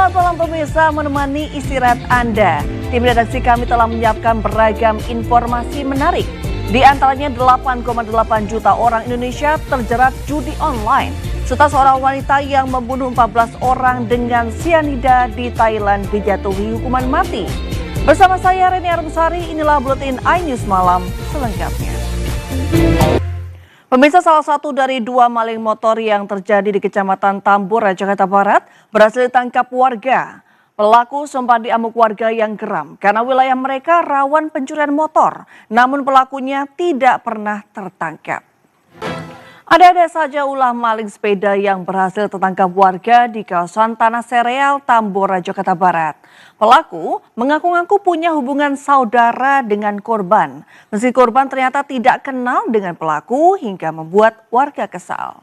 Selamat malam pemirsa, menemani istirahat Anda. Tim redaksi kami telah menyiapkan beragam informasi menarik. Di antaranya 8,8 juta orang Indonesia terjerat judi online. Serta seorang wanita yang membunuh 14 orang dengan sianida di Thailand dijatuhi hukuman mati. Bersama saya Reni Arumsari, inilah Buletin iNews Malam selengkapnya. Pemirsa, salah satu dari dua maling motor yang terjadi di Kecamatan Tambora, Jakarta Barat berhasil ditangkap warga. Pelaku sempat diamuk warga yang geram karena wilayah mereka rawan pencurian motor, namun pelakunya tidak pernah tertangkap. Ada-ada saja ulah maling sepeda yang berhasil tertangkap warga di kawasan Tanah Sereal, Tambora, Jakarta Barat. Pelaku mengaku-ngaku punya hubungan saudara dengan korban. Meski korban ternyata tidak kenal dengan pelaku hingga membuat warga kesal.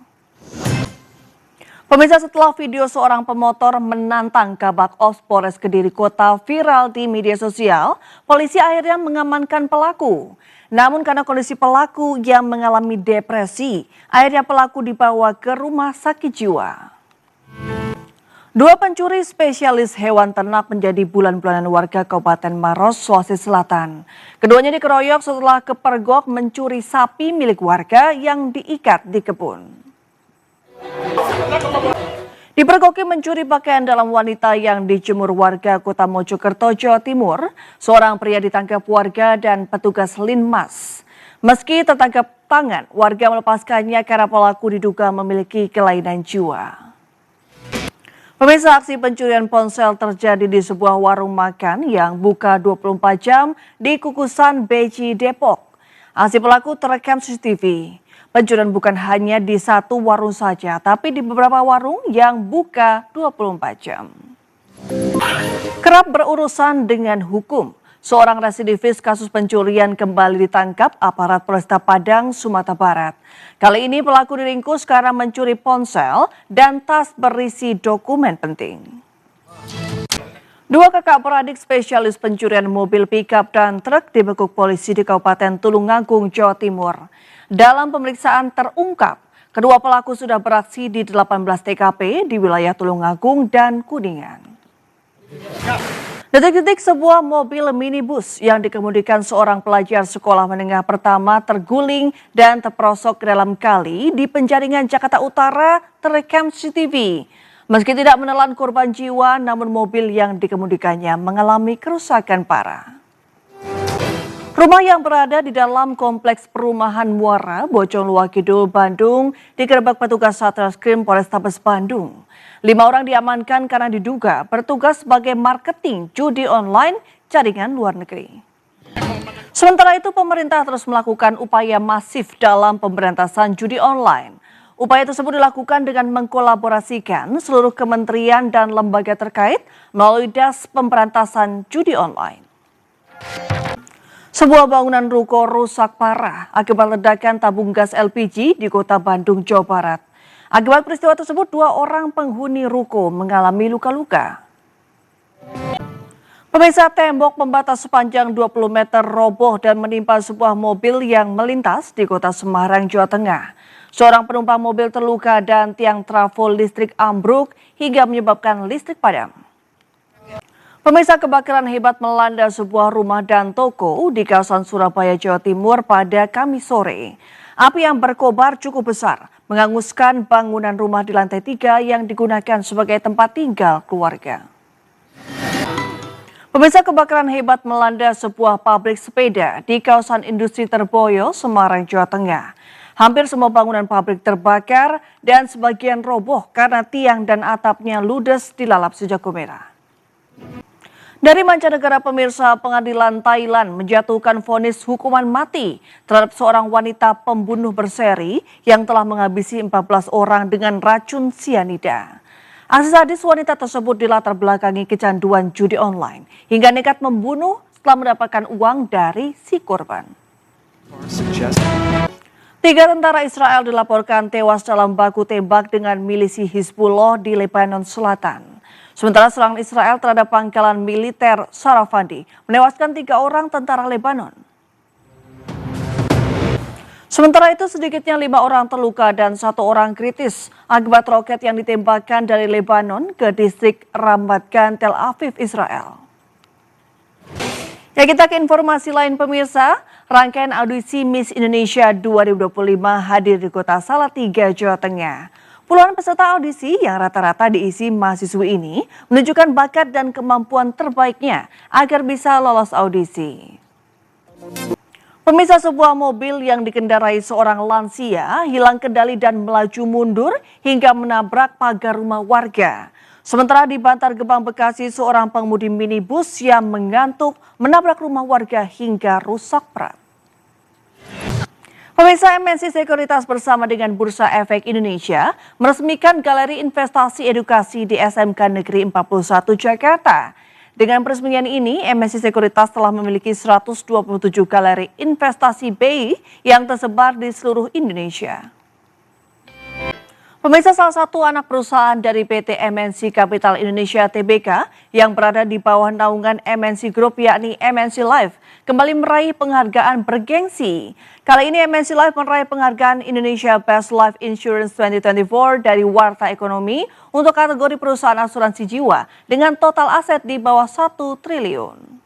Pemirsa, setelah video seorang pemotor menantang Kabak Ops Polres Kediri Kota viral di media sosial, polisi akhirnya mengamankan pelaku. Namun karena kondisi pelaku yang mengalami depresi, akhirnya pelaku dibawa ke rumah sakit jiwa. Dua pencuri spesialis hewan ternak menjadi bulan-bulanan warga Kabupaten Maros, Sulawesi Selatan. Keduanya dikeroyok setelah kepergok mencuri sapi milik warga yang diikat di kebun. Dipergoki mencuri pakaian dalam wanita yang dijemur warga Kota Mojokerto, Jawa Timur. Seorang pria ditangkap warga dan petugas Linmas. Meski tertangkap tangan, warga melepaskannya karena pelaku diduga memiliki kelainan jiwa. Pemirsa, aksi pencurian ponsel terjadi di sebuah warung makan yang buka 24 jam di Kukusan Beji, Depok. Aksi pelaku terekam CCTV. Pencurian bukan hanya di satu warung saja, tapi di beberapa warung yang buka 24 jam. Kerap berurusan dengan hukum, seorang residivis kasus pencurian kembali ditangkap aparat Polresta Padang, Sumatera Barat. Kali ini pelaku diringkus karena mencuri ponsel dan tas berisi dokumen penting. Dua kakak beradik spesialis pencurian mobil pickup dan truk dibekuk polisi di Kabupaten Tulungagung, Jawa Timur. Dalam pemeriksaan terungkap, kedua pelaku sudah beraksi di 18 TKP di wilayah Tulungagung dan Kuningan. Detik-detik sebuah mobil minibus yang dikemudikan seorang pelajar sekolah menengah pertama terguling dan terperosok ke dalam kali di Penjaringan, Jakarta Utara terekam CCTV. Meski tidak menelan korban jiwa, namun mobil yang dikemudikannya mengalami kerusakan parah. Rumah yang berada di dalam kompleks perumahan Muara, Bojong Luar Kidul, Bandung, digerebek petugas Satreskrim Polrestabes Bandung. 5 orang diamankan karena diduga bertugas sebagai marketing judi online jaringan luar negeri. Sementara itu, pemerintah terus melakukan upaya masif dalam pemberantasan judi online. Upaya tersebut dilakukan dengan mengkolaborasikan seluruh kementerian dan lembaga terkait melalui Das Pemberantasan Judi Online. Sebuah bangunan ruko rusak parah akibat ledakan tabung gas LPG di Kota Bandung, Jawa Barat. Akibat peristiwa tersebut, 2 orang penghuni ruko mengalami luka-luka. Pemirsa, tembok pembatas sepanjang 20 meter roboh dan menimpa sebuah mobil yang melintas di Kota Semarang, Jawa Tengah. Seorang penumpang mobil terluka dan tiang trafo listrik ambruk hingga menyebabkan listrik padam. Pemirsa, kebakaran hebat melanda sebuah rumah dan toko di kawasan Surabaya, Jawa Timur pada Kamis sore. Api yang berkobar cukup besar menghanguskan bangunan rumah di lantai 3 yang digunakan sebagai tempat tinggal keluarga. Pemirsa, kebakaran hebat melanda sebuah pabrik sepeda di kawasan industri Terboyo, Semarang, Jawa Tengah. Hampir semua bangunan pabrik terbakar dan sebagian roboh karena tiang dan atapnya ludes dilalap sejago merah. Dari mancanegara, pemirsa, pengadilan Thailand menjatuhkan vonis hukuman mati terhadap seorang wanita pembunuh berseri yang telah menghabisi 14 orang dengan racun sianida. Aksi sadis wanita tersebut dilatar belakangi kecanduan judi online hingga nekat membunuh setelah mendapatkan uang dari si korban. 3 tentara Israel dilaporkan tewas dalam baku tembak dengan milisi Hizbullah di Lebanon Selatan. Sementara serangan Israel terhadap pangkalan militer Sarafandi menewaskan 3 orang tentara Lebanon. Sementara itu sedikitnya 5 orang terluka dan 1 orang kritis akibat roket yang ditembakkan dari Lebanon ke distrik Ramat Gan, Tel Aviv, Israel. Ya, kita ke informasi lain pemirsa. Rangkaian audisi Miss Indonesia 2025 hadir di kota Salatiga, Jawa Tengah. Puluhan peserta audisi yang rata-rata diisi mahasiswi ini menunjukkan bakat dan kemampuan terbaiknya agar bisa lolos audisi. Pemirsa, sebuah mobil yang dikendarai seorang lansia hilang kendali dan melaju mundur hingga menabrak pagar rumah warga. Sementara di Bantar Gebang, Bekasi, seorang pengemudi minibus yang mengantuk menabrak rumah warga hingga rusak berat. Pemirsa, MNC Sekuritas bersama dengan Bursa Efek Indonesia meresmikan Galeri Investasi Edukasi di SMK Negeri 41 Jakarta. Dengan peresmian ini, MNC Sekuritas telah memiliki 127 galeri investasi BI yang tersebar di seluruh Indonesia. Pemirsa, salah satu anak perusahaan dari PT MNC Capital Indonesia Tbk yang berada di bawah naungan MNC Group yakni MNC Life kembali meraih penghargaan bergengsi. Kali ini MNC Life meraih penghargaan Indonesia Best Life Insurance 2024 dari Warta Ekonomi untuk kategori perusahaan asuransi jiwa dengan total aset di bawah 1 triliun.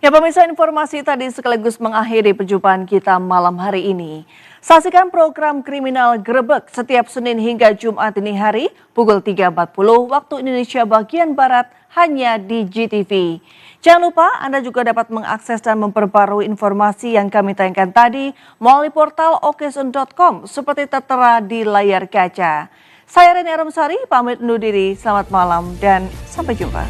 Ya pemirsa, informasi tadi sekaligus mengakhiri perjumpaan kita malam hari ini. Saksikan program Kriminal Grebek setiap Senin hingga Jumat dini hari pukul 3.40 waktu Indonesia bagian Barat hanya di GTV. Jangan lupa Anda juga dapat mengakses dan memperbarui informasi yang kami tayangkan tadi melalui portal okesun.com seperti tertera di layar kaca. Saya Reni Aramsari pamit undur diri, selamat malam dan sampai jumpa.